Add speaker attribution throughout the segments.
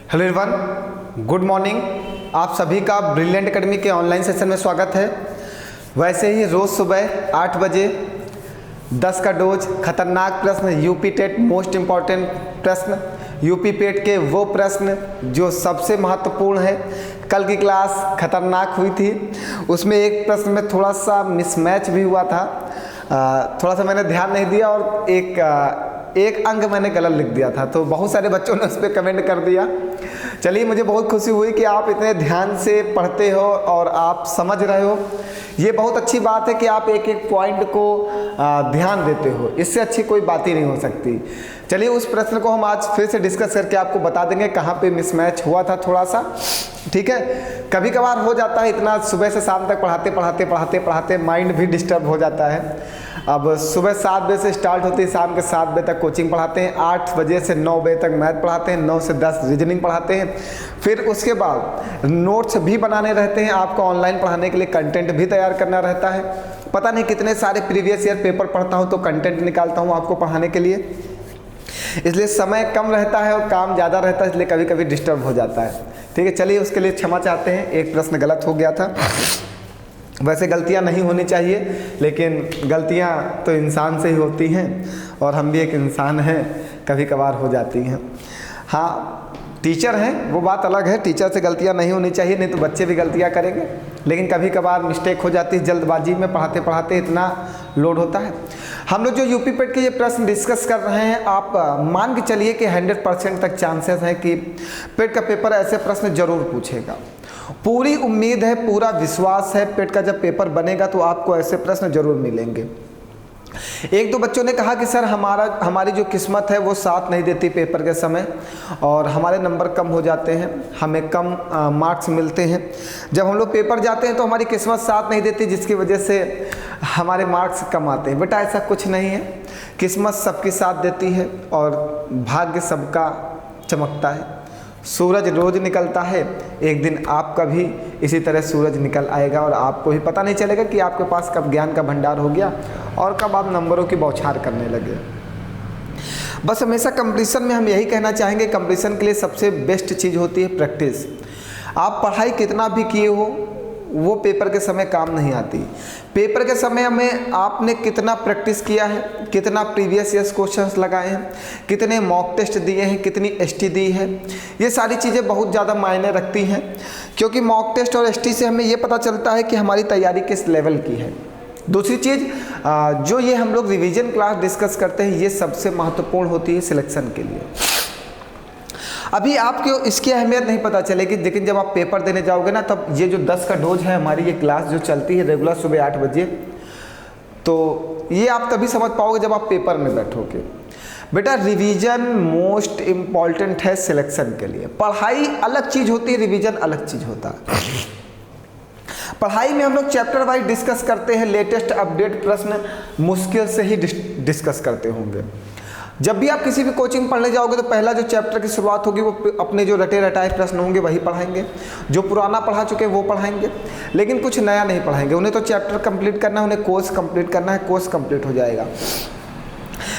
Speaker 1: Hello everyone, good morning. आप सभी का ब्रिलियंट एकेडमी के ऑनलाइन सेशन में स्वागत है। वैसे ही रोज़ सुबह 8 बजे 10 का डोज खतरनाक प्रश्न, यूपी टेट मोस्ट इम्पॉर्टेंट प्रश्न, यूपी पेट के वो प्रश्न जो सबसे महत्वपूर्ण है। कल की क्लास खतरनाक हुई थी, उसमें एक प्रश्न में थोड़ा सा मिसमैच भी हुआ था। थोड़ा सा मैंने ध्यान नहीं दिया और एक अंक मैंने गलत लिख दिया था, तो बहुत सारे बच्चों ने उस पर कमेंट कर दिया। चलिए, मुझे बहुत खुशी हुई कि आप इतने ध्यान से पढ़ते हो और आप समझ रहे हो। ये बहुत अच्छी बात है कि आप एक एक पॉइंट को ध्यान देते हो, इससे अच्छी कोई बात ही नहीं हो सकती। चलिए, उस प्रश्न को हम आज फिर से डिस्कस करके आपको बता देंगे कहाँ पे मिसमैच हुआ था थोड़ा सा। ठीक है, कभी कभार हो जाता है, इतना सुबह से शाम तक पढ़ाते माइंड भी डिस्टर्ब हो जाता है। अब सुबह 7 बजे से स्टार्ट होती है, शाम के 7 बजे तक कोचिंग पढ़ाते हैं, 8 बजे से 9 बजे तक मैथ पढ़ाते हैं, 9 से 10 रीजनिंग पढ़ाते हैं। फिर उसके बाद नोट्स भी बनाने रहते हैं, आपको ऑनलाइन पढ़ाने के लिए कंटेंट भी तैयार करना रहता है। पता नहीं कितने सारे प्रीवियस ईयर पेपर पढ़ता हूँ तो कंटेंट निकालता हूँ आपको पढ़ाने के लिए, इसलिए समय कम रहता है और काम ज़्यादा रहता है, इसलिए कभी कभी डिस्टर्ब हो जाता है। ठीक है, चलिए उसके लिए क्षमा चाहते हैं। एक प्रश्न गलत हो गया था। वैसे गलतियां नहीं होनी चाहिए, लेकिन गलतियां तो इंसान से ही होती हैं और हम भी एक इंसान हैं, कभी कभार हो जाती हैं। हाँ, टीचर हैं वो बात अलग है, टीचर से गलतियां नहीं होनी चाहिए, नहीं तो बच्चे भी गलतियां करेंगे। लेकिन कभी कभार मिस्टेक हो जाती है, जल्दबाजी में पढ़ाते पढ़ाते इतना लोड होता है। हम लोग जो यूपी पेट के ये प्रश्न डिस्कस कर रहे हैं, आप मान के चलिए कि 100% तक चांसेस हैं कि पेट का पेपर ऐसे प्रश्न जरूर पूछेगा। पूरी उम्मीद है, पूरा विश्वास है, पेट का जब पेपर बनेगा तो आपको ऐसे प्रश्न जरूर मिलेंगे। एक दो बच्चों ने कहा कि सर हमारी जो किस्मत है वो साथ नहीं देती पेपर के समय और हमारे नंबर कम हो जाते हैं, हमें कम मार्क्स मिलते हैं। जब हम लोग पेपर जाते हैं तो हमारी किस्मत साथ नहीं देती, जिसकी वजह से हमारे मार्क्स कम आते हैं। बेटा, ऐसा कुछ नहीं है, किस्मत सबकी साथ देती है और भाग्य सबका चमकता है। सूरज रोज निकलता है, एक दिन आपका भी इसी तरह सूरज निकल आएगा और आपको भी पता नहीं चलेगा कि आपके पास कब ज्ञान का भंडार हो गया और कब आप नंबरों की बौछार करने लगे। बस हमेशा कंपटीशन में हम यही कहना चाहेंगे, कंपटीशन के लिए सबसे बेस्ट चीज़ होती है प्रैक्टिस। आप पढ़ाई कितना भी किए हो वो पेपर के समय काम नहीं आती। पेपर के समय में आपने कितना प्रैक्टिस किया है, कितना प्रीवियस ईयर्स क्वेश्चंस लगाए हैं, कितने मॉक टेस्ट दिए हैं, कितनी एसटी दी है, ये सारी चीज़ें बहुत ज़्यादा मायने रखती हैं। क्योंकि मॉक टेस्ट और एसटी से हमें ये पता चलता है कि हमारी तैयारी किस लेवल की है। दूसरी चीज़ जो ये हम लोग रिवीजन क्लास डिस्कस करते हैं, ये सबसे महत्वपूर्ण होती है सिलेक्शन के लिए। अभी आपको इसकी अहमियत नहीं पता चलेगी, लेकिन जब आप पेपर देने जाओगे ना, तब ये जो 10 का डोज है हमारी, ये क्लास जो चलती है रेगुलर सुबह 8 बजे, तो ये आप तभी समझ पाओगे जब आप पेपर में बैठोगे। बेटा, रिवीजन मोस्ट इम्पॉर्टेंट है सिलेक्शन के लिए। पढ़ाई अलग चीज़ होती है, रिवीजन अलग चीज़ होता है। पढ़ाई में हम लोग चैप्टर वाइज डिस्कस करते हैं, लेटेस्ट अपडेट प्रश्न मुश्किल से ही डिस्कस करते होंगे। जब भी आप किसी भी कोचिंग पढ़ने जाओगे तो पहला जो चैप्टर की शुरुआत होगी वो अपने जो रटे रटाए प्रश्न होंगे वही पढ़ाएंगे, जो पुराना पढ़ा चुके हैं वो पढ़ाएंगे, लेकिन कुछ नया नहीं पढ़ाएंगे। उन्हें तो चैप्टर कंप्लीट करना है, उन्हें कोर्स कंप्लीट करना है, कोर्स कंप्लीट हो जाएगा।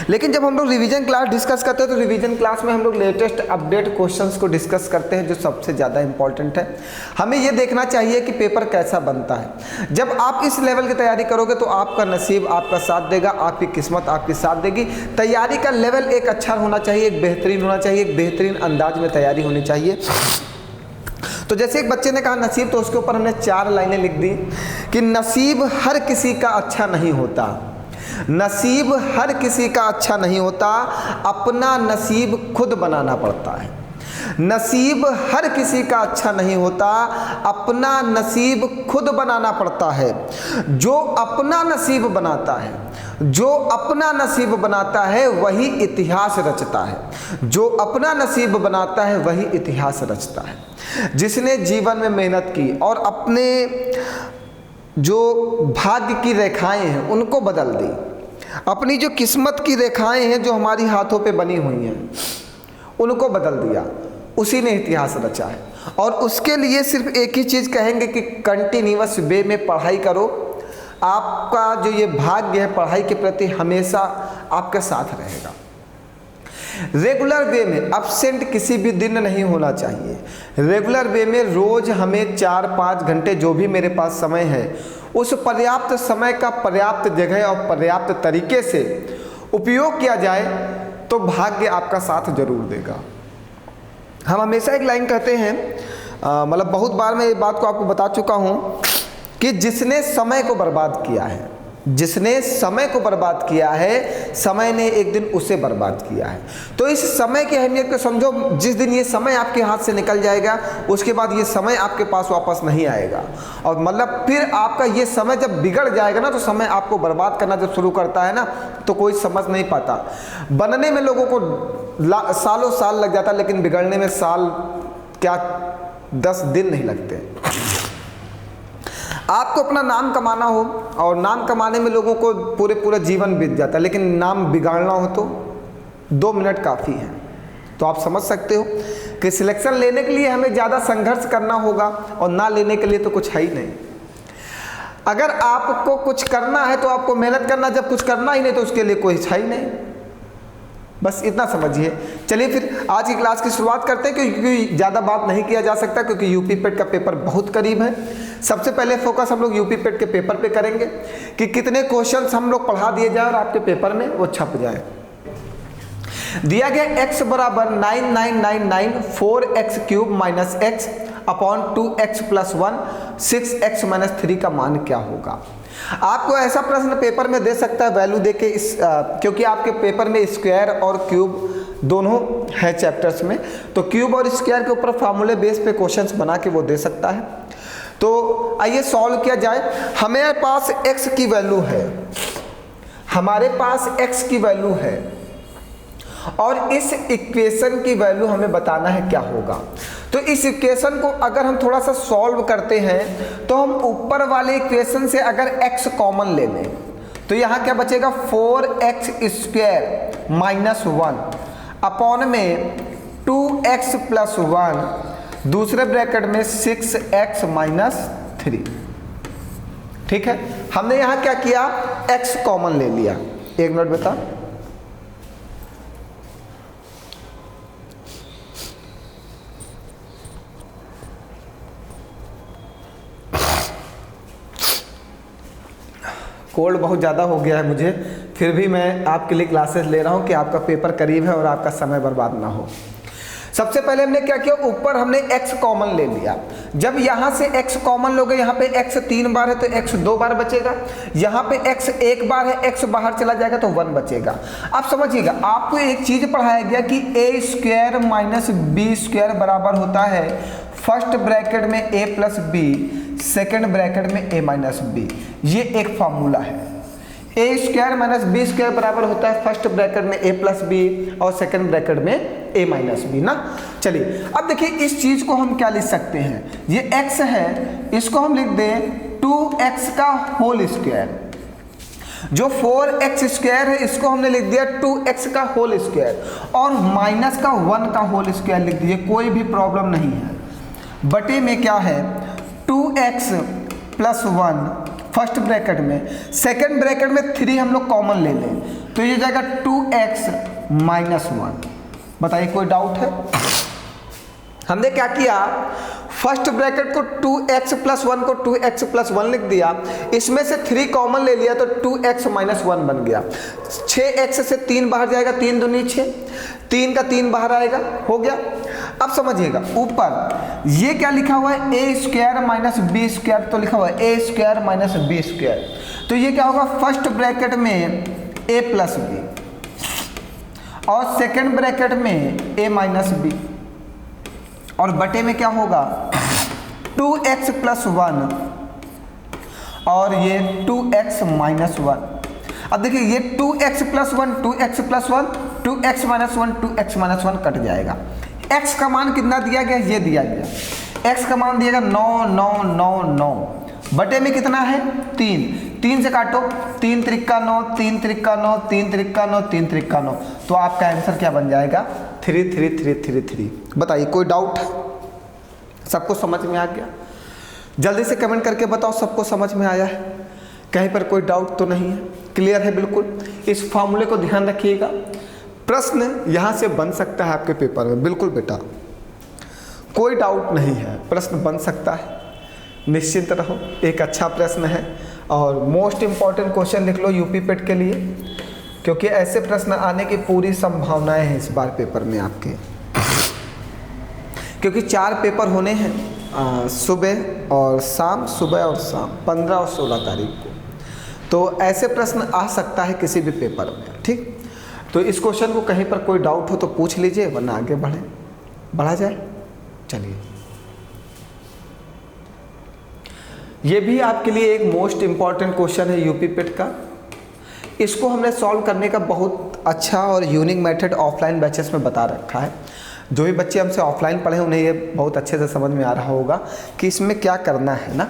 Speaker 1: लेकिन जब हम लोग रिवीजन क्लास डिस्कस करते हैं तो रिवीजन क्लास में हम लोग लेटेस्ट अपडेट क्वेश्चंस को डिस्कस करते हैं, जो सबसे ज़्यादा इंपॉर्टेंट है। हमें ये देखना चाहिए कि पेपर कैसा बनता है। जब आप इस लेवल की तैयारी करोगे तो आपका नसीब आपका साथ देगा, आपकी किस्मत आपकी साथ देगी। तैयारी का लेवल एक अच्छा होना चाहिए, एक बेहतरीन होना चाहिए, एक बेहतरीन अंदाज में तैयारी होनी चाहिए। तो जैसे एक बच्चे ने कहा नसीब, तो उसके ऊपर हमने 4 लाइनें लिख दी कि नसीब हर किसी का अच्छा नहीं होता, नसीब हर किसी का अच्छा नहीं होता, अपना नसीब खुद बनाना पड़ता है। नसीब हर किसी का अच्छा नहीं होता, अपना नसीब खुद बनाना पड़ता है। जो अपना नसीब बनाता है, जो अपना नसीब बनाता है वही इतिहास रचता है। जो अपना नसीब बनाता है वही इतिहास रचता है। जिसने जीवन में मेहनत की और अपने जो भाग्य की रेखाएं हैं उनको बदल दी, अपनी जो किस्मत की रेखाएं हैं जो हमारी हाथों पे बनी हुई हैं उनको बदल दिया, उसी ने इतिहास रचा है। और उसके लिए सिर्फ एक ही चीज़ कहेंगे कि कंटिन्यूअस वे में पढ़ाई करो। आपका जो ये भाग्य है पढ़ाई के प्रति हमेशा आपके साथ रहेगा। रेगुलर वे में अब्सेंट किसी भी दिन नहीं होना चाहिए। रेगुलर वे में रोज हमें 4-5 घंटे जो भी मेरे पास समय है उस पर्याप्त समय का पर्याप्त जगह और पर्याप्त तरीके से उपयोग किया जाए तो भाग्य आपका साथ जरूर देगा। हम हमेशा एक लाइन कहते हैं, मतलब बहुत बार मैं ये बात को आपको बता चुका हूँ कि जिसने समय को बर्बाद किया है, जिसने समय को बर्बाद किया है, समय ने एक दिन उसे बर्बाद किया है। तो इस समय की अहमियत को समझो। जिस दिन ये समय आपके हाथ से निकल जाएगा उसके बाद ये समय आपके पास वापस नहीं आएगा। और मतलब फिर आपका ये समय जब बिगड़ जाएगा ना, तो समय आपको बर्बाद करना जब शुरू करता है ना, तो कोई समझ नहीं पाता। बनने में लोगों को सालों साल लग जाता, लेकिन बिगड़ने में साल क्या 10 दिन नहीं लगते। आपको अपना नाम कमाना हो और नाम कमाने में लोगों को पूरा जीवन बीत जाता है, लेकिन नाम बिगाड़ना हो तो 2 मिनट काफ़ी है। तो आप समझ सकते हो कि सिलेक्शन लेने के लिए हमें ज़्यादा संघर्ष करना होगा और ना लेने के लिए तो कुछ है ही नहीं। अगर आपको कुछ करना है तो आपको मेहनत करना, जब कुछ करना ही नहीं तो उसके लिए कोई है ही नहीं। बस इतना समझिए। चलिए फिर आज की क्लास की शुरुआत करते हैं, क्योंकि ज़्यादा बात नहीं किया जा सकता, क्योंकि यूपी पेट का पेपर बहुत करीब है। सबसे पहले फोकस हम लोग यूपी पेट के पेपर पे करेंगे कि कितने क्वेश्चंस हम लोग पढ़ा दिए जाए और आपके पेपर में वो छप जाए। दिया गया x बराबर 9999 4x³ - x upon 2x + 1 6x - 3 का मान क्या होगा। आपको ऐसा प्रश्न पेपर में दे सकता है वैल्यू देके, क्योंकि आपके पेपर में स्क्वायर और क्यूब दोनों है चैप्टर्स में, तो क्यूब और स्क्वायर के ऊपर फार्मूले बेस पे क्वेश्चंस बना के वो दे सकता है। तो आइए सॉल्व किया जाए। हमारे पास x की वैल्यू है, हमारे पास x की वैल्यू है और इस इक्वेशन की वैल्यू हमें बताना है क्या होगा। तो इस इक्वेशन को अगर हम थोड़ा सा सॉल्व करते हैं तो हम ऊपर वाले इक्वेशन से अगर x कॉमन ले लें तो यहाँ क्या बचेगा 4x² - 1 अपॉन में 2x + 1 दूसरे ब्रैकेट में 6x - 3। ठीक है, हमने यहाँ क्या किया, x कॉमन ले लिया। एक मिनट बता, कोल्ड बहुत ज़्यादा हो गया है मुझे, फिर भी मैं आपके लिए क्लासेस ले रहा हूँ कि आपका पेपर करीब है और आपका समय बर्बाद ना हो। सबसे पहले हमने क्या किया, ऊपर हमने x कॉमन ले लिया। जब यहाँ से x कॉमन लोगे, यहाँ पे x 3 बार है तो x 2 बार बचेगा, यहाँ पे x 1 बार है, x बाहर चला जाएगा तो 1 बचेगा। अब समझिएगा, आपको एक चीज़ पढ़ाया गया कि a² - b² बराबर होता है फर्स्ट ब्रैकेट में a + b, सेकेंड ब्रैकेट में a - b। ये एक फार्मूला है। a² - b² बराबर होता है फर्स्ट ब्रैकेट में a + b और सेकेंड ब्रैकेट में a - b ना। चलिए अब देखिए इस चीज को हम क्या लिख सकते हैं, ये x है, इसको हम लिख दें 2x का होल स्क्वायर। जो 4x² है इसको हमने लिख दिया 2x का होल स्क्वायर और माइनस का 1 का होल स्क्वायर लिख दिए, कोई भी प्रॉब्लम नहीं है। बटे में क्या है 2x + 1 फर्स्ट ब्रैकेट में, सेकेंड ब्रैकेट में 3 हम लोग कॉमन ले लें तो ये जाएगा 2x - 1। बताइए कोई डाउट है। हमने क्या किया, फर्स्ट ब्रैकेट को 2x + 1 को 2x + 1 लिख दिया, इसमें से 3 कॉमन ले लिया तो 2x - 1 बन गया। 6x से 3 बाहर जाएगा, 3 दूनी 6, 3 का 3 बाहर आएगा, हो गया। अब समझिएगा ऊपर ये क्या लिखा हुआ है a² - b², तो लिखा हुआ है a² - b², तो ये क्या होगा फर्स्ट ब्रैकेट में a + b और सेकेंड ब्रैकेट में a - b और बटे में क्या होगा 2x + 1 और ये 2x - 1। अब देखिए ये 2x + 1 2x + 1 2x - 1 2x - 1 cut जाएगा। x का मान कितना दिया गया, ये दिया गया, x का मान दिया गया 9 9 9 9 बटे में कितना है 3, 3 से काटो 3 × 3 = 9 3 × 3 = 9 3 × 3 = 9 3 × 3 = 9, तो आपका आंसर क्या बन जाएगा 3 3 3 3 3। बताइए कोई डाउट है, सबको समझ में आ गया? जल्दी से कमेंट करके बताओ सबको समझ में आया है, कहीं पर कोई डाउट तो नहीं है, क्लियर है बिल्कुल। इस फार्मूले को ध्यान रखिएगा, प्रश्न यहाँ से बन सकता है आपके पेपर में, बिल्कुल बेटा, कोई डाउट नहीं है, प्रश्न बन सकता है, निश्चिंत रहो। एक अच्छा प्रश्न है और मोस्ट इम्पॉर्टेंट क्वेश्चन लिख लो यूपी पेट के लिए, क्योंकि ऐसे प्रश्न आने की पूरी संभावनाएं हैं इस बार पेपर में आपके, क्योंकि 4 पेपर होने हैं सुबह और शाम, 15 और 16 तारीख को। तो ऐसे प्रश्न आ सकता है किसी भी पेपर में, ठीक। तो इस क्वेश्चन को कहीं पर कोई डाउट हो तो पूछ लीजिए, वरना आगे बढ़ा जाए। चलिए, ये भी आपके लिए एक मोस्ट इम्पॉर्टेंट क्वेश्चन है यूपी पेट का। इसको हमने सॉल्व करने का बहुत अच्छा और यूनिक मेथड ऑफलाइन बैचेस में बता रखा है। जो भी बच्चे हमसे ऑफलाइन पढ़े उन्हें ये बहुत अच्छे से समझ में आ रहा होगा कि इसमें क्या करना है ना।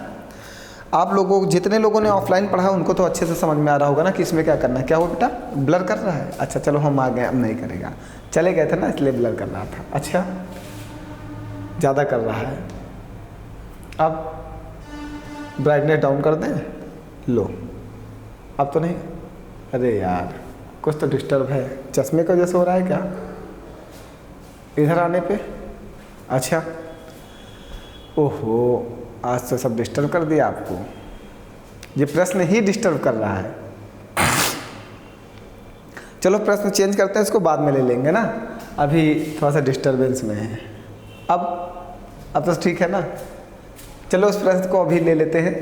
Speaker 1: आप लोगों, जितने लोगों ने ऑफलाइन पढ़ा उनको तो अच्छे से समझ में आ रहा होगा ना कि इसमें क्या करना है। क्या हो बेटा, ब्लर कर रहा है? अच्छा चलो हम आ गए, अब नहीं करेगा। चले गए थे ना इसलिए ब्लर कर रहा था। अच्छा, ज़्यादा कर रहा है। अब ब्राइटनेस डाउन कर दें, लो, अब तो नहीं। अरे यार, कुछ तो डिस्टर्ब है, चश्मे की वजह से हो रहा है क्या इधर आने पे? अच्छा, ओहो, आज तो सब डिस्टर्ब कर दिया आपको। ये प्रश्न ही डिस्टर्ब कर रहा है। चलो प्रश्न चेंज करते हैं, इसको बाद में ले लेंगे ना, अभी थोड़ा सा डिस्टर्बेंस में है। अब तो ठीक है ना। चलो उस प्रश्न को अभी ले लेते हैं,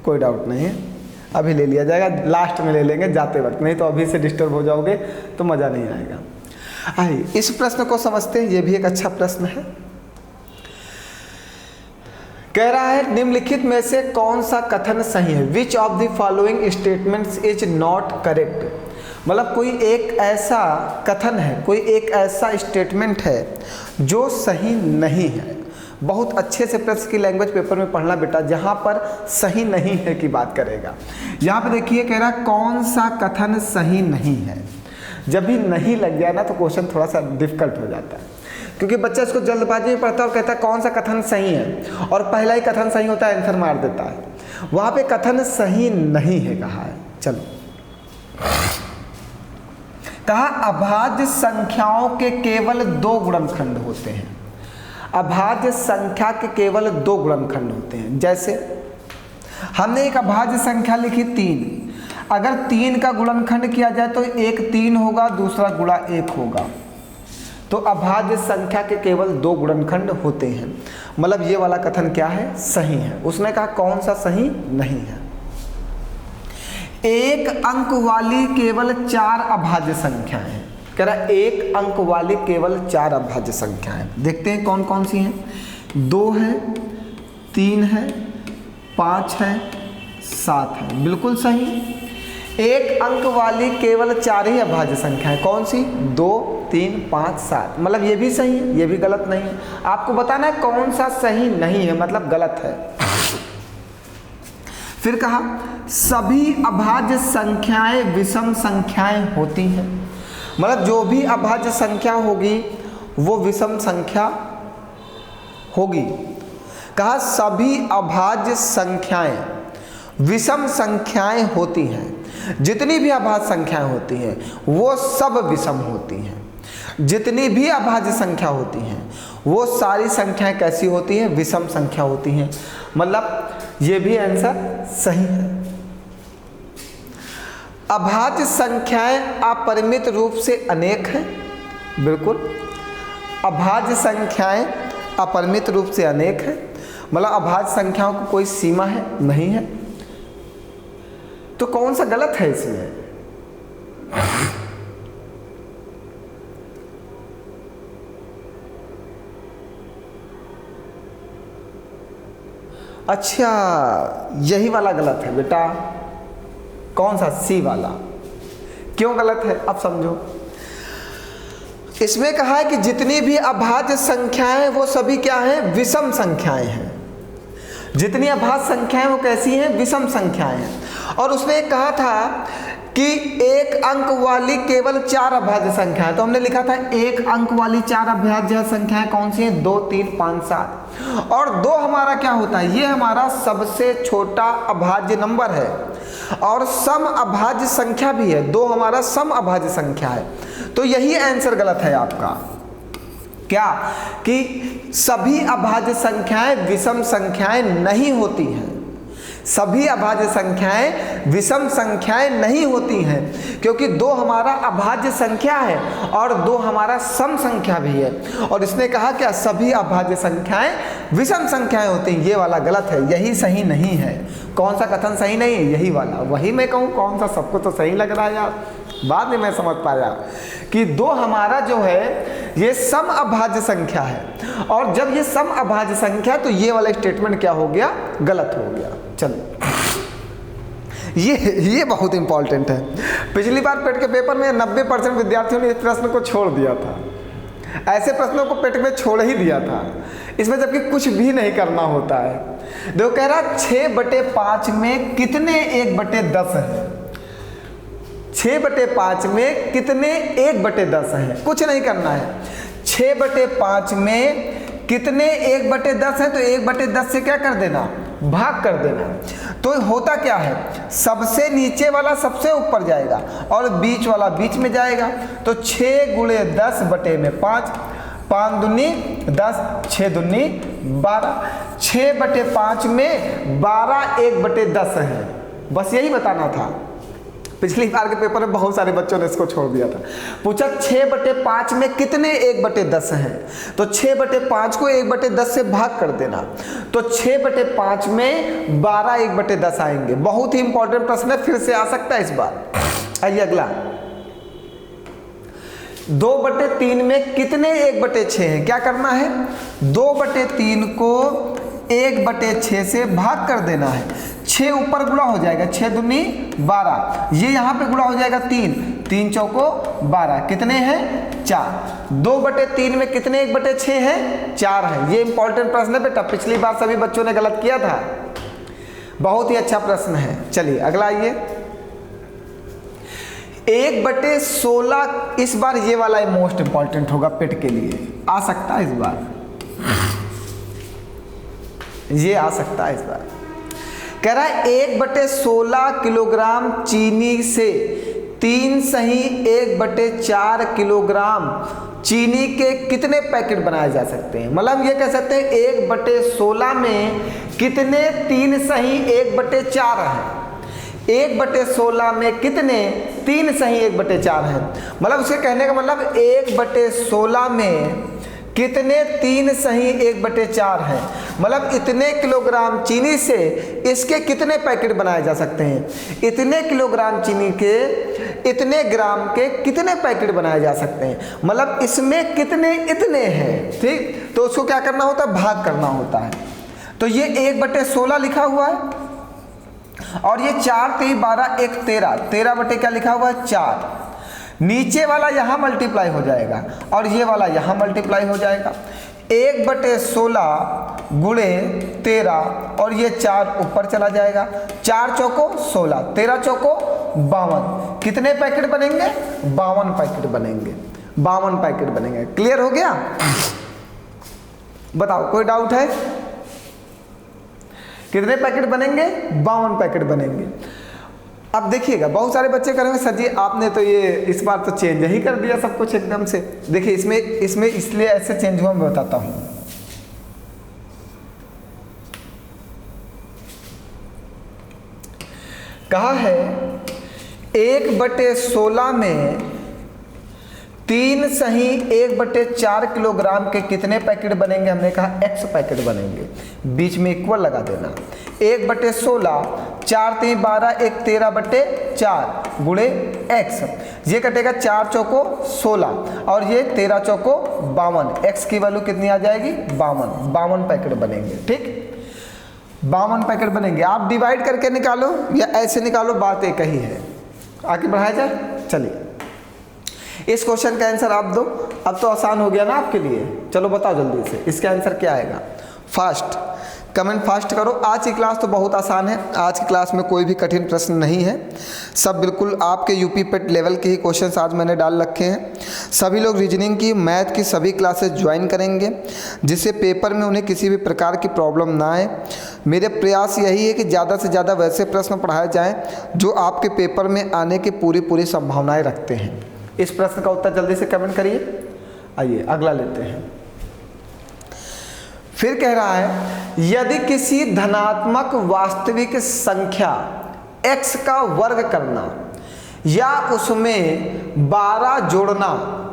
Speaker 1: कोई डाउट नहीं है, अभी ले लिया जाएगा, लास्ट में ले लेंगे जाते वक्त, नहीं तो अभी से डिस्टर्ब हो जाओगे तो मज़ा नहीं आएगा। आइए इस प्रश्न को समझते हैं, ये भी एक अच्छा प्रश्न है। कह रहा है निम्नलिखित में से कौन सा कथन सही है? Which of the following statements is not correct. मतलब कोई एक ऐसा कथन है, कोई एक ऐसा स्टेटमेंट है जो सही नहीं है। बहुत अच्छे से प्रश्न की लैंग्वेज पेपर में पढ़ना बेटा, जहाँ पर सही नहीं है की बात करेगा। यहाँ पे देखिए कह रहा कौन सा कथन सही नहीं है। जब भी नहीं लग जाए ना तो क्वेश्चन थोड़ा सा डिफिकल्ट हो जाता है, क्योंकि बच्चा इसको जल्दबाजी में पढ़ता है और कहता है कौन सा कथन सही है, और पहला ही कथन सही होता है, आंसर मार देता है। वहाँ पे कथन सही नहीं है कहा है। चलो, कहा अभाज्य संख्याओं के केवल 2 गुणनखंड होते हैं। अभाज्य संख्या के केवल 2 गुणनखंड होते हैं। जैसे हमने एक अभाज्य संख्या लिखी 3, अगर 3 का गुणनखंड किया जाए तो एक 3 होगा, दूसरा गुणा 1 होगा। तो अभाज्य संख्या के केवल 2 गुणनखंड होते हैं। मतलब ये वाला कथन क्या है? सही है। उसने कहा कौन सा सही नहीं है? एक अंक वाली केवल 4 अभाज्य संख्याएं हैं। कह रहा एक अंक वाली केवल 4 अभाज्य संख्याएं। देखते हैं कौन कौन सी हैं। 2 है, 3 है, 5 है, 7 है। बिल्कुल सही। एक अंक वाली केवल 4 ही अभाज्य संख्याएं। कौन सी? 2, 3, 5, 7। मतलब ये भी सही है, ये भी गलत नहीं है। आपको बताना है कौन सा सही नहीं है, मतलब गलत है। फिर कहा सभी अभाज्य संख्याएं विषम संख्याएं होती हैं। मतलब जो भी अभाज्य संख्या होगी वो विषम संख्या होगी। कहा सभी अभाज्य संख्याएं विषम संख्याएं होती हैं। जितनी भी अभाज्य संख्याएं होती हैं वो सब विषम होती हैं। जितनी भी अभाज्य संख्या होती हैं वो सारी संख्याएं कैसी होती हैं? विषम संख्या होती हैं। मतलब ये भी आंसर सही है। अभाज्य संख्याएं अपरिमित रूप से अनेक हैं। बिल्कुल, अभाज्य संख्याएं अपरिमित रूप से अनेक हैं। मतलब अभाज्य संख्याओं को कोई सीमा है नहीं है। तो कौन सा गलत है इसमें? अच्छा, यही वाला गलत है बेटा। कौन सा? सी वाला। क्यों गलत है अब समझो। इसमें कहा है कि जितनी भी अभाज्य संख्याएं वो सभी क्या हैं? विषम संख्याएं हैं। जितनी अभाज्य संख्याएं वो कैसी हैं? विषम संख्याएं हैं। और उसने कहा था कि एक अंक वाली केवल 4 अभाज्य संख्याएं। तो हमने लिखा था एक अंक वाली 4 अभाज्य संख्याएं कौन सी हैं? 2, 3, 5, 7। और 2 हमारा क्या होता है? ये हमारा सबसे छोटा अभाज्य नंबर है और सम अभाज्य संख्या भी है। 2 हमारा सम अभाज्य संख्या है। तो यही आंसर गलत है आपका। क्या कि सभी अभाज्य संख्याएं विषम संख्याएं नहीं होती हैं, सभी अभाज्य संख्याएं विषम संख्याएं नहीं होती हैं, क्योंकि 2 हमारा अभाज्य संख्या है और 2 हमारा सम संख्या भी है। और इसने कहा क्या सभी अभाज्य संख्याएं विषम संख्याएं होती हैं, ये वाला गलत है, यही सही नहीं है। कौन सा कथन सही नहीं है? यही वाला। वही मैं कहूँ कौन सा, सबको तो सही लग रहा है यार, बाद में मैं समझ पाया कि 2 हमारा जो है ये सम अभाज्य संख्या है, और जब ये सम अभाज्य संख्या तो ये वाला स्टेटमेंट क्या हो गया? गलत हो गया। चलो ये बहुत इंपॉर्टेंट है। पिछली बार पेट के पेपर में 90% विद्यार्थियों ने इस प्रश्न को छोड़ दिया था, ऐसे प्रश्नों को पेट में छोड़ ही दिया था, इसमें जबकि कुछ भी नहीं करना होता है। देखो कह रहा 6/5 में कितने 1/10 है? 6/5 में कितने 1/10 है? कुछ नहीं करना है। 6/5 में कितने 1/10 है? तो 1/10 से क्या कर देना? भाग कर देना। तो होता क्या है, सबसे नीचे वाला सबसे ऊपर जाएगा और बीच वाला बीच में जाएगा। तो 6 × 10/5, 5 दूनी 10, 6 दूनी 12, 6/5 में 12 1/10 है। बस यही बताना था। पिछली बार के पेपर में बहुत सारे बच्चों ने इसको छोड़ दिया था। पूछा 6/5 में कितने 1/10 हैं? तो 6/5 को 1/10 से भाग कर देना, तो 6/5 में 12 1/10 आएंगे। बहुत ही इंपॉर्टेंट प्रश्न है, फिर से आ सकता है इस बार। आइए अगला, 2/3 में कितने 1/6 हैं? क्या करना है? 2/3 को 1/6 से भाग कर देना है। 6 ऊपर गुणा हो जाएगा, 6 दूनी 12, ये यहाँ पे गुणा हो जाएगा 3, 3 चौको 12, कितने हैं? 4। 2/3 में कितने 1/6 हैं? 4 है। ये इंपॉर्टेंट प्रश्न है बेटा, पिछली बार सभी बच्चों ने गलत किया था। बहुत ही अच्छा प्रश्न है। चलिए अगला आइए, 1/16। इस बार ये वाला मोस्ट इंपॉर्टेंट होगा, पेट के लिए आ सकता है इस बार, ये आ सकता है इस बार। कह रहा है 1/16 किलोग्राम चीनी से 3 सही 1/4 किलोग्राम चीनी के कितने पैकेट बनाए जा सकते हैं? मतलब ये कह सकते हैं 1/16 में कितने 3 सही 1/4 है। 1/16 में कितने 3 सही 1/4 है। मतलब उसके कहने का मतलब 1/16 में कितने 3 सही 1/4 है। मतलब इतने किलोग्राम चीनी से इसके कितने पैकेट बनाए जा सकते हैं? इतने किलोग्राम चीनी के इतने ग्राम के कितने पैकेट बनाए जा सकते हैं। मतलब इसमें कितने इतने हैं, ठीक। तो उसको क्या करना होता है? भाग करना होता है। तो ये 1/16 लिखा हुआ है, और ये 4 3 12 1 13, 13 बटे क्या लिखा हुआ है? 4। नीचे वाला यहाँ मल्टीप्लाई हो जाएगा और ये वाला यहाँ मल्टीप्लाई हो जाएगा। 1/16 गुणे 13 और ये 4 ऊपर चला जाएगा। 4 चौको 16, 13 चौको 52। कितने पैकेट बनेंगे? 52 पैकेट बनेंगे, 52 पैकेट बनेंगे। क्लियर हो गया? बताओ कोई डाउट है? कितने पैकेट बनेंगे? 52 पैकेट बनेंगे। अब देखिएगा, बहुत सारे बच्चे करेंगे सर जी आपने तो ये इस बार तो चेंज ही कर दिया सब कुछ एकदम से। देखिए इसमें इसलिए ऐसे चेंज हुआ, मैं बताता हूँ। कहा है 1/16 में 3 सही 1/4 किलोग्राम के कितने पैकेट बनेंगे? हमने कहा x पैकेट बनेंगे, बीच में इक्वल लगा देना। 1/16, 4 3 12 1 13/4 गुणे x, ये कटेगा 4 चौको 16 और ये 13 चौको 52। x की वैल्यू कितनी आ जाएगी? 52 पैकेट बनेंगे, ठीक। 52 पैकेट बनेंगे। आप डिवाइड करके निकालो या ऐसे निकालो, बात एक ही है। आगे बढ़ाया जाए। चलिए इस क्वेश्चन का आंसर आप दो। अब तो आसान हो गया ना आपके लिए। चलो बताओ जल्दी से इसका आंसर क्या आएगा। फास्ट कमेंट फास्ट करो। आज की क्लास तो बहुत आसान है, आज की क्लास में कोई भी कठिन प्रश्न नहीं है, सब बिल्कुल आपके यूपी पेट लेवल के ही क्वेश्चंस आज मैंने डाल रखे हैं। सभी लोग रीजनिंग की, मैथ की सभी क्लासेस ज्वाइन करेंगे, जिससे पेपर में उन्हें किसी भी प्रकार की प्रॉब्लम ना आए। मेरे प्रयास यही है कि ज़्यादा से ज़्यादा वैसे प्रश्न पढ़ाए जाएँ जो आपके पेपर में आने की पूरी संभावनाएँ रखते हैं। इस प्रश्न का उत्तर जल्दी से कमेंट करिए। आइए अगला लेते हैं। फिर कह रहा है यदि किसी धनात्मक वास्तविक संख्या x का वर्ग करना या उसमें 12 जोड़ना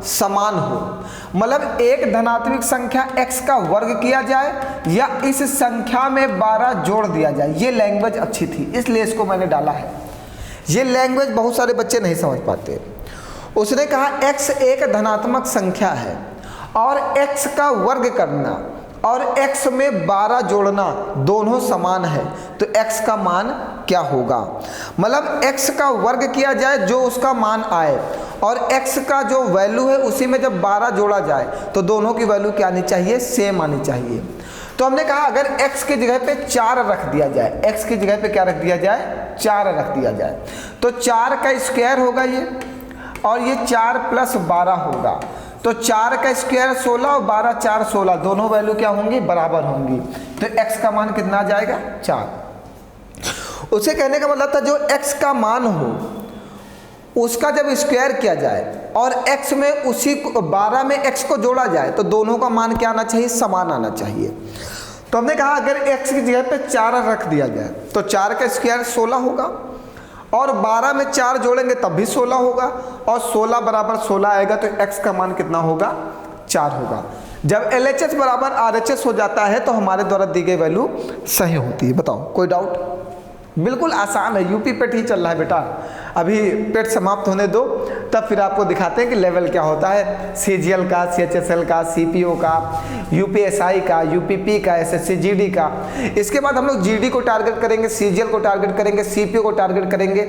Speaker 1: समान हो, मतलब एक धनात्मक संख्या x का वर्ग किया जाए या इस संख्या में 12 जोड़ दिया जाए। ये लैंग्वेज अच्छी थी इसलिए इसको मैंने डाला है। ये लैंग्वेज बहुत सारे बच्चे नहीं समझ पाते। उसने कहा x एक धनात्मक संख्या है और x का वर्ग करना और x में 12 जोड़ना दोनों समान है, तो x का मान क्या होगा। मतलब x का वर्ग किया जाए जो उसका मान आए और x का जो वैल्यू है उसी में जब 12 जोड़ा जाए तो दोनों की वैल्यू क्या आनी चाहिए, सेम आनी चाहिए। तो हमने कहा अगर x की जगह पे 4 रख दिया जाए, x की जगह पे क्या रख दिया जाए, 4 रख दिया जाए, तो 4 का स्क्वायर होगा ये, और ये 4 + 12 होगा, तो 4 का स्क्वायर 16 और 12 4 16, दोनों वैल्यू क्या होंगी, बराबर होंगी। तो x का मान कितना आ जाएगा, 4। उसे कहने का मतलब था जो x का मान हो उसका जब स्क्वायर किया जाए और x में उसी 12 में x को जोड़ा जाए तो दोनों का मान क्या आना चाहिए, समान आना चाहिए। तो हमने कहा अगर x की जगह पे 4 रख दिया जाए तो 4 का स्क्वायर 16 होगा और 12 में 4 जोड़ेंगे तब भी 16 होगा और 16 बराबर 16 आएगा, तो x का मान कितना होगा, 4 होगा। जब LHS बराबर RHS हो जाता है तो हमारे द्वारा दी गई वैल्यू सही होती है। बताओ कोई डाउट? बिल्कुल आसान है, यूपी पेट ही चल रहा है बेटा। अभी पेट समाप्त होने दो तब फिर आपको दिखाते हैं कि लेवल क्या होता है, CGL का, CHSL का, CPO का, UPSI का, UPP का, SSC GD का। इसके बाद हम लोग GD को टारगेट करेंगे, CGL को टारगेट करेंगे, CPO को टारगेट करेंगे,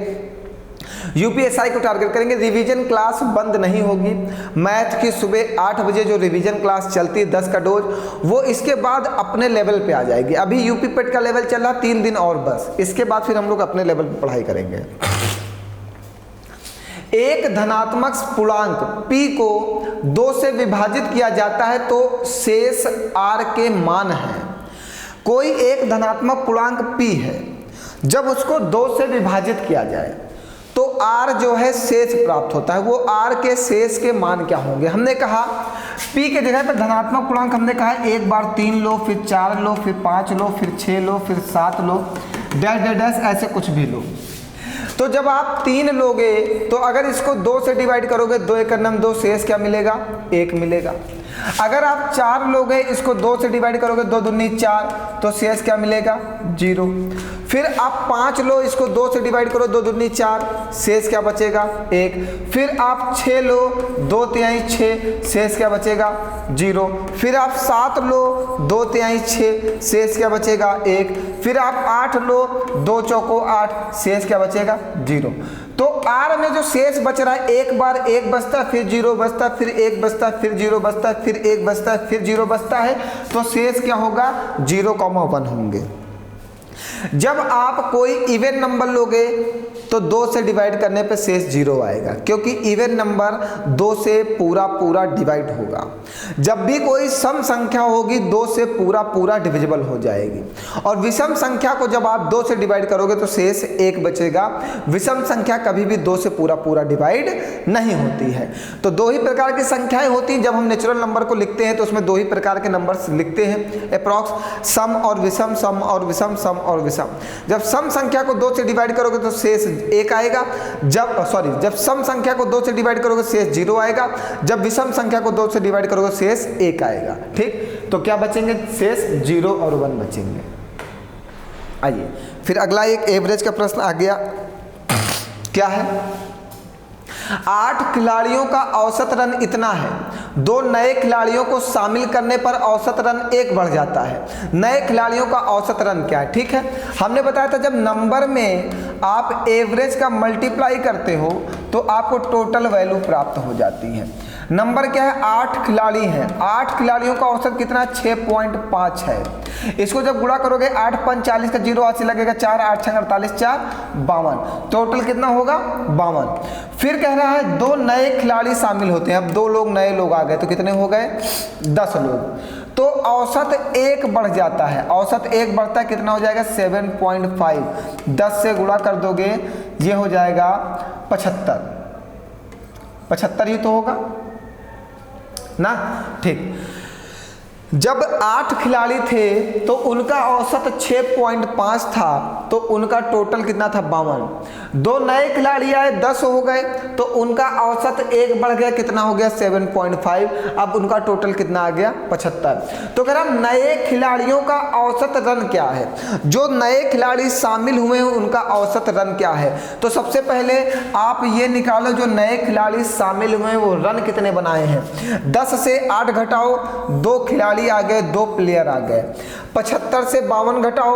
Speaker 1: UPSI को टारगेट करेंगे। रिवीजन क्लास बंद नहीं होगी। मैथ की सुबह 8 बजे जो रिवीजन क्लास चलती है 10 का डोज, वो इसके बाद अपने लेवल पे आ जाएगी। अभी यूपी पेट का लेवल चल रहा 3 दिन और बस, इसके बाद फिर हम लोग अपने लेवल पे पढ़ाई करेंगे। एक धनात्मक पूर्णांक p को 2 से विभाजित किया जाता है तो शेष r के मान है। कोई एक धनात्मक पूर्णांक p है, जब उसको 2 से विभाजित किया जाए तो r जो है शेष प्राप्त होता है। वो r के शेष के मान क्या होंगे। हमने कहा p के जगह पर धनात्मक पूर्णांक हमने कहा एक बार 3 लो, फिर 4 लो, फिर 5 लो, फिर 6 लो, फिर 7 लो, डैश डैश डैश ऐसे कुछ भी लो। तो जब आप 3 लोगे तो अगर इसको 2 से डिवाइड करोगे 2 × 9 2, शेष क्या मिलेगा, 1 मिलेगा। अगर आप 4 लोगे इसको 2 से डिवाइड करोगे 2 दूनी 4, तो शेष क्या मिलेगा, 0। फिर आप 5 लो इसको 2 से डिवाइड करो 2 दूनी 4, शेष क्या बचेगा, 1। फिर आप 6 लो 2 तिहाई 6, शेष क्या बचेगा, 0। फिर आप 7 लो 2 तिहाई 6, शेष क्या बचेगा, 1। फिर आप 8 लो 2 चौको 8, शेष क्या बचेगा, 0। तो R में जो शेष बच रहा है एक बार 1 बचता है, फिर 0 बचता है, फिर 1 बचता है, फिर 0 बचता है, फिर 1 बचता है, फिर 0 बचता है, तो शेष क्या होगा, 0,1 होंगे। जब आप कोई इवन नंबर लोगे तो 2 से डिवाइड करने पे शेष 0 आएगा, क्योंकि इवन नंबर 2 से पूरा पूरा डिवाइड होगा। जब भी कोई सम संख्या होगी 2 से पूरा पूरा डिविजिबल हो जाएगी। और विषम संख्या को जब आप 2 से डिवाइड करोगे तो शेष 1 बचेगा। विषम संख्या कभी भी 2 से पूरा पूरा डिवाइड नहीं होती है। तो 2 ही प्रकार की संख्याएं होती हैं। जब हम नेचुरल नंबर को लिखते हैं तो उसमें 2 ही प्रकार के नंबर्स लिखते हैं अप्रॉक्स, सम और विषम, सम और विषम, सम और विषम। जब सम संख्या को 2 से डिवाइड करोगे तो शेष 1 आएगा। जब सम संख्या को 2 से डिवाइड करोगे शेष 0 आएगा। जब विषम संख्या को 2 से डिवाइड करोगे शेष 1 आएगा। ठीक, तो क्या बचेंगे, शेष 0 और 1 बचेंगे। आइए फिर अगला एक एवरेज का प्रश्न आ गया। क्या है, 8 खिलाड़ियों का औसत रन इतना है, 2 नए खिलाड़ियों को शामिल करने पर औसत रन 1 बढ़ जाता है। नए खिलाड़ियों का औसत रन क्या है। ठीक है, हमने बताया था जब नंबर में आप एवरेज का मल्टीप्लाई करते हो तो आपको टोटल वैल्यू प्राप्त हो जाती है। नंबर क्या है, 8 खिलाड़ी हैं, 8 खिलाड़ियों का औसत कितना, 6.5 है। इसको जब गुणा करोगे 8 × 5 = 40 का 0 हाथ से लगेगा, 4 8 6 48, 4 52, टोटल कितना होगा, 52। फिर कह रहा है 2 नए खिलाड़ी शामिल होते हैं। अब 2 लोग नए लोग आ गए तो कितने हो गए, 10 लोग। तो औसत 1 बढ़ जाता है। औसत 1 बढ़ता है, कितना हो जाएगा, 7.5। 10 से गुणा कर दोगे ये हो जाएगा 75। 75 ही तो होगा ना। ठीक, जब 8 खिलाड़ी थे तो उनका औसत 6.5 था, तो उनका टोटल कितना था 52। 2 नए खिलाड़ी आए 10 हो गए, तो उनका औसत 1 बढ़ गया, कितना हो गया 7.5। अब उनका टोटल कितना आ गया 75। तो कह रहा नए खिलाड़ियों का औसत रन क्या है, जो नए खिलाड़ी शामिल हुए हैं उनका औसत रन क्या है। तो सबसे पहले आप ये निकालो, जो नए खिलाड़ी शामिल हुए हैं वो रन कितने बनाए हैं। 10 से 8 घटाओ, 2 खिलाड़ी आ गए, 2 प्लेयर आ गए। 75 से 52 घटाओ,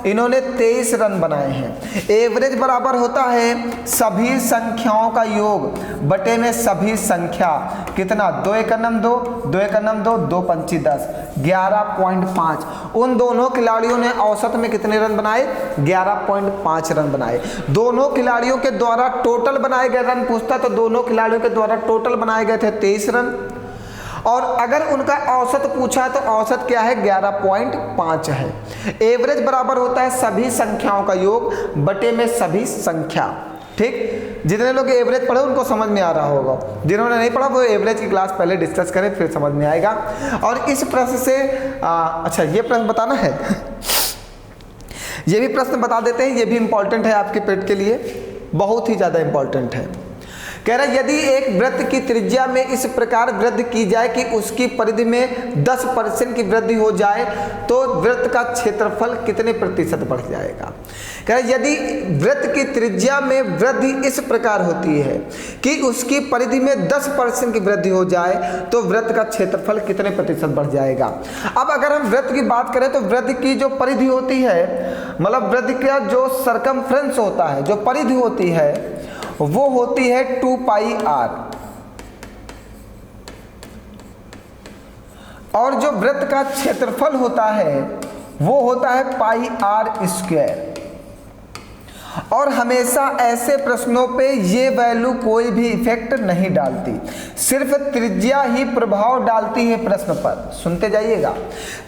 Speaker 1: इन्होंने 23 रन बनाए हैं। एवरेज बराबर होता है सभी संख्याओं का योग बटे में सभी संख्या, कितना 2 × 2, 2 × 2, 2 × 5 10, 11.5। उन दोनों खिलाड़ियों ने औसत में कितने रन बनाए, 11.5 रन बनाए। दोनों खिलाड़ियों के द्वारा टोटल बनाए गए रन पूछता, तो दोनों खिलाड़ियों के द्वारा टोटल बनाए गए थे 23 रन, और अगर उनका औसत पूछा है तो औसत क्या है 11.5 है। एवरेज बराबर होता है सभी संख्याओं का योग बटे में सभी संख्या। ठीक, जितने लोग एवरेज पढ़े उनको समझ में आ रहा होगा, जिन्होंने नहीं पढ़ा वो एवरेज की क्लास पहले डिस्कस करें, फिर समझ में आएगा। और इस प्रश्न से अच्छा ये प्रश्न बताना है ये भी प्रश्न बता देते हैं, ये भी इंपॉर्टेंट है आपके पेट के लिए, बहुत ही ज़्यादा इंपॉर्टेंट है। कह रहा यदि एक वृत्त की त्रिज्या में इस प्रकार वृद्धि की जाए कि उसकी परिधि में 10% की वृद्धि हो जाए तो वृत्त का क्षेत्रफल कितने प्रतिशत बढ़ जाएगा। कह रहा यदि वृत्त की त्रिज्या में वृद्धि इस प्रकार होती है कि उसकी परिधि में 10% की वृद्धि हो जाए तो वृत्त का क्षेत्रफल कितने प्रतिशत बढ़ जाएगा। अब अगर हम वृत्त की बात करें तो वृत्त की जो परिधि होती है, मतलब वृत्त का जो सरकमफ्रेंस होता है, जो परिधि होती है वो होती है 2πr, और जो वृत्त का क्षेत्रफल होता है वो होता है πr²। और हमेशा ऐसे प्रश्नों पे ये वैल्यू कोई भी इफेक्ट नहीं डालती, सिर्फ त्रिज्या ही प्रभाव डालती है प्रश्न पर। सुनते जाइएगा,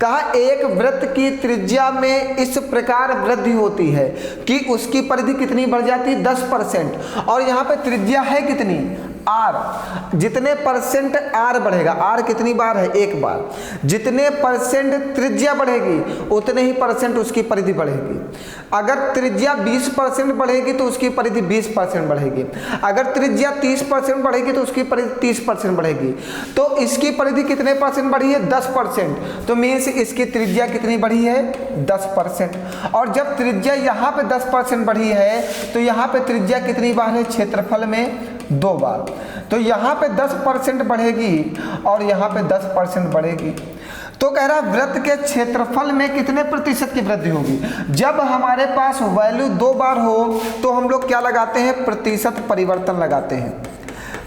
Speaker 1: कहा एक वृत्त की त्रिज्या में इस प्रकार वृद्धि होती है कि उसकी परिधि कितनी बढ़ जाती है 10%, और यहाँ पे त्रिज्या है कितनी r, जितने परसेंट r बढ़ेगा, r कितनी बार है 1 बार, जितने परसेंट त्रिज्या बढ़ेगी उतने ही परसेंट उसकी परिधि बढ़ेगी। अगर त्रिज्या 20% बढ़ेगी तो उसकी परिधि 20% बढ़ेगी, अगर त्रिज्या 30% बढ़ेगी तो उसकी परिधि 30% बढ़ेगी। तो इसकी परिधि कितने परसेंट बढ़ी है 10%, तो मीन्स इसकी त्रिज्या कितनी बढ़ी है 10%। और जब त्रिज्या यहाँ पे 10% बढ़ी है तो यहाँ पे त्रिज्या कितनी बार है क्षेत्रफल में 2 बार, तो यहाँ पे 10% बढ़ेगी और यहाँ पे 10% बढ़ेगी। तो कह रहा वृत्त के क्षेत्रफल में कितने प्रतिशत की वृद्धि होगी। जब हमारे पास वैल्यू 2 बार हो तो हम लोग क्या लगाते हैं, प्रतिशत परिवर्तन लगाते हैं।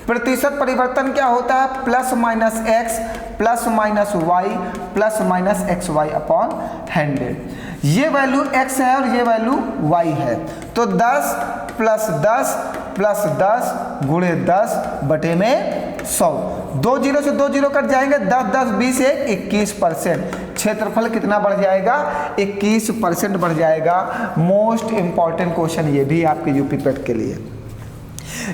Speaker 1: प्रतिशत परिवर्तन क्या होता है, +-x +-y +-xy अपॉन 100। ये वैल्यू x है और ये वैल्यू y है, तो 10 + 10 + 10 × 10 बटे में 100। 2 0 से 2 0 कट जाएंगे, 10 10 20 21%। क्षेत्रफल कितना बढ़ जाएगा 21% बढ़ जाएगा। मोस्ट इंपॉर्टेंट क्वेश्चन ये भी आपके यूपी पेट के लिए।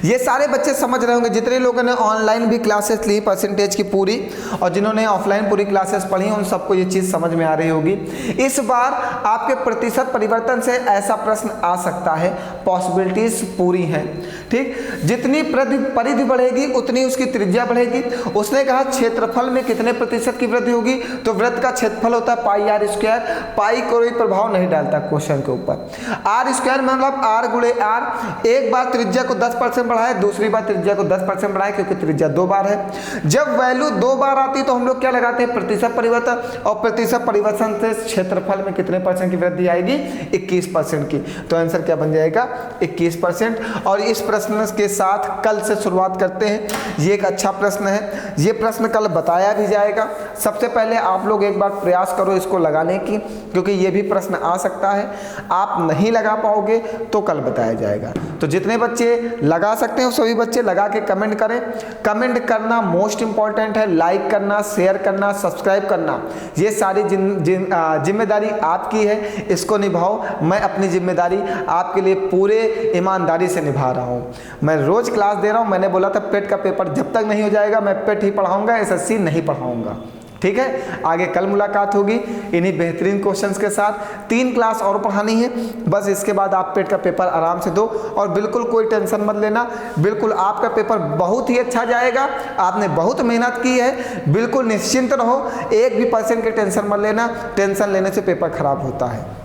Speaker 1: ये सारे बच्चे समझ रहे होंगे, जितने लोगों ने ऑनलाइन भी क्लासेस ली परसेंटेज की पूरी, और जिन्होंने ऑफलाइन पूरी क्लासेस पढ़ी उन सबको ये चीज़ समझ में आ रही होगी। इस बार आपके प्रतिशत परिवर्तन से ऐसा प्रश्न आ सकता है, पॉसिबिलिटीज पूरी हैं। ठीक, जितनी परिधि बढ़ेगी उतनी उसकी त्रिज्या बढ़ेगी। उसने कहा क्षेत्रफल में कितने प्रतिशत की वृद्धि होगी, तो वृत्त का क्षेत्रफल होता है πr²। पाई कोई प्रभाव नहीं डालता क्वेश्चन के ऊपर। r² मतलब r × r, एक बार त्रिज्या को 10% बढ़ाए, दूसरी बार त्रिज्या को 10% बढ़ाए, क्योंकि त्रिज्या 2 बार है। जब वैल्यू 2 बार आती तो हम लोग क्या लगाते हैं, प्रतिशत परिवर्तन, और प्रतिशत परिवर्तन से क्षेत्रफल में कितने परसेंट की वृद्धि आएगी 21% की। तो आंसर क्या बन जाएगा 21%। और इस प्रश्न के साथ कल से शुरुआत करते हैं। ये एक अच्छा प्रश्न है, ये प्रश्न कल बताया भी जाएगा। सबसे पहले आप लोग एक बार प्रयास करो इसको लगाने की, क्योंकि ये भी प्रश्न आ सकता है। आप नहीं लगा पाओगे तो कल बताया जाएगा। तो जितने बच्चे लगा लगा सकते हो सभी बच्चे, लगा के कमेंट करें। कमेंट करना मोस्ट इंपॉर्टेंट है, लाइक करना, शेयर करना, सब्सक्राइब करना, ये सारी जिम्मेदारी आपकी है, इसको निभाओ। मैं अपनी जिम्मेदारी आपके लिए पूरे ईमानदारी से निभा रहा हूँ। मैं रोज़ क्लास दे रहा हूँ। मैंने बोला था पेट का पेपर जब तक नहीं हो जाएगा मैं पेट ही पढ़ाऊँगा, SSC नहीं पढ़ाऊँगा। ठीक है, आगे कल मुलाकात होगी इन्हीं बेहतरीन क्वेश्चंस के साथ। 3 क्लास और पढ़ानी है बस, इसके बाद आप पेट का पेपर आराम से दो और बिल्कुल कोई टेंशन मत लेना। बिल्कुल आपका पेपर बहुत ही अच्छा जाएगा, आपने बहुत मेहनत की है, बिल्कुल निश्चिंत रहो, 1% की टेंशन मत लेना। टेंशन लेने से पेपर खराब होता है।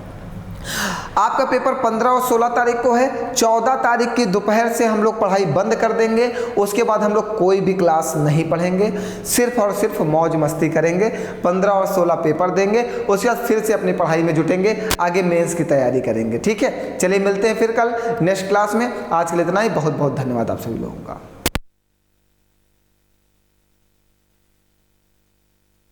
Speaker 1: आपका पेपर 15 और 16 तारीख को है। 14 तारीख की दोपहर से हम लोग पढ़ाई बंद कर देंगे। उसके बाद हम लोग कोई भी क्लास नहीं पढ़ेंगे, सिर्फ और सिर्फ मौज मस्ती करेंगे। 15 और 16 पेपर देंगे, उसके बाद फिर से अपनी पढ़ाई में जुटेंगे, आगे मेंस की तैयारी करेंगे। ठीक है, चलिए मिलते हैं फिर कल नेक्स्ट क्लास में। आज के लिए इतना ही, बहुत बहुत धन्यवाद आप सभी लोगों का।